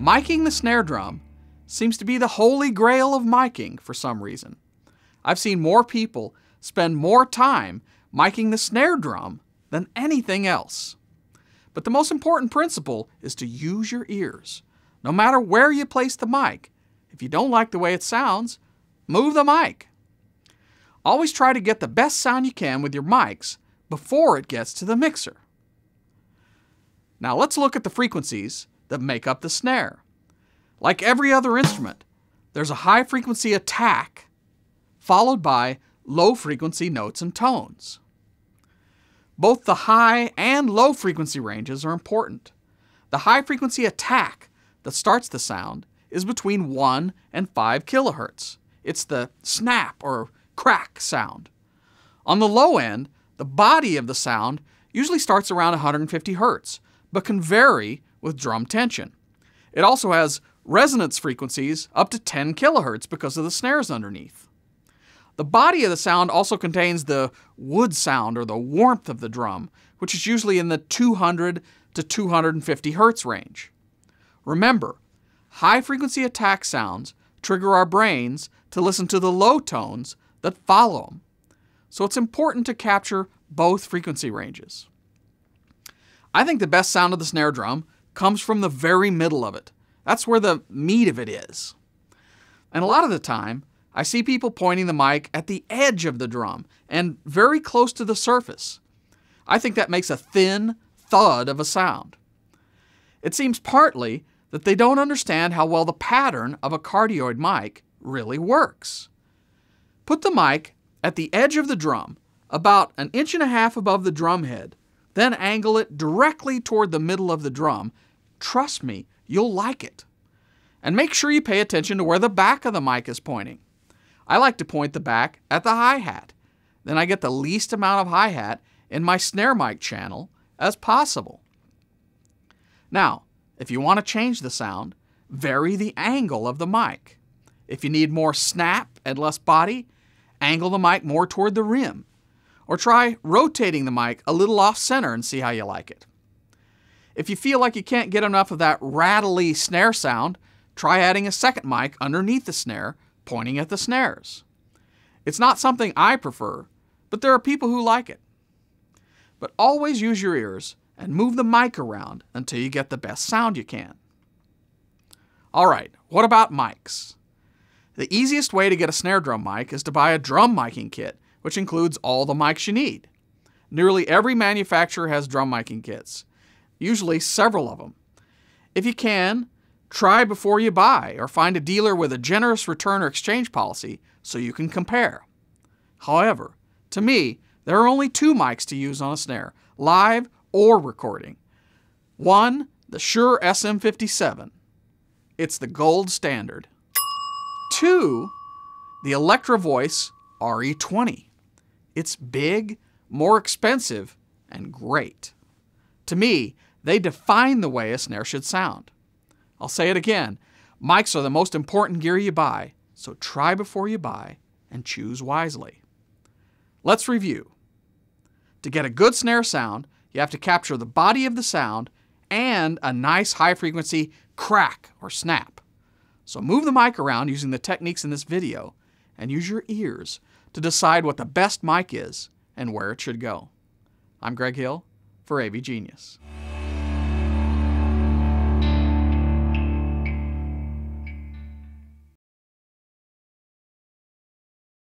Miking the snare drum seems to be the holy grail of miking for some reason. I've seen more people spend more time miking the snare drum than anything else. But the most important principle is to use your ears. No matter where you place the mic, if you don't like the way it sounds, move the mic. Always try to get the best sound you can with your mics before it gets to the mixer. Now let's look at the frequencies that make up the snare. Like every other instrument, there's a high frequency attack followed by low frequency notes and tones. Both the high and low frequency ranges are important. The high frequency attack that starts the sound is between 1 and 5 kilohertz. It's the snap or crack sound. On the low end, the body of the sound usually starts around 150 hertz, but can vary with drum tension. It also has resonance frequencies up to 10 kilohertz because of the snares underneath. The body of the sound also contains the wood sound or the warmth of the drum, which is usually in the 200 to 250 hertz range. Remember, high-frequency attack sounds trigger our brains to listen to the low tones that follow them. So it's important to capture both frequency ranges. I think the best sound of the snare drum comes from the very middle of it. That's where the meat of it is. And a lot of the time, I see people pointing the mic at the edge of the drum and very close to the surface. I think that makes a thin thud of a sound. It seems partly that they don't understand how well the pattern of a cardioid mic really works. Put the mic at the edge of the drum, about 1.5 inches above the drum head, then angle it directly toward the middle of the drum. Trust me, you'll like it. And make sure you pay attention to where the back of the mic is pointing. I like to point the back at the hi-hat. Then I get the least amount of hi-hat in my snare mic channel as possible. Now, if you want to change the sound, vary the angle of the mic. If you need more snap and less body, angle the mic more toward the rim. Or try rotating the mic a little off-center and see how you like it. If you feel like you can't get enough of that rattly snare sound, try adding a second mic underneath the snare, pointing at the snares. It's not something I prefer, but there are people who like it. But always use your ears and move the mic around until you get the best sound you can. All right, what about mics? The easiest way to get a snare drum mic is to buy a drum miking kit, which includes all the mics you need. Nearly every manufacturer has drum miking kits, usually several of them. If you can, try before you buy or find a dealer with a generous return or exchange policy so you can compare. However, to me, there are only 2 mics to use on a snare, live or recording. One, the Shure SM57. It's the gold standard. 2, the Electro Voice RE20. It's big, more expensive, and great. To me, they define the way a snare should sound. I'll say it again, mics are the most important gear you buy, so try before you buy and choose wisely. Let's review. To get a good snare sound, you have to capture the body of the sound and a nice high-frequency crack or snap. So move the mic around using the techniques in this video and use your ears to decide what the best mic is and where it should go. I'm Greg Hill for AV Genius.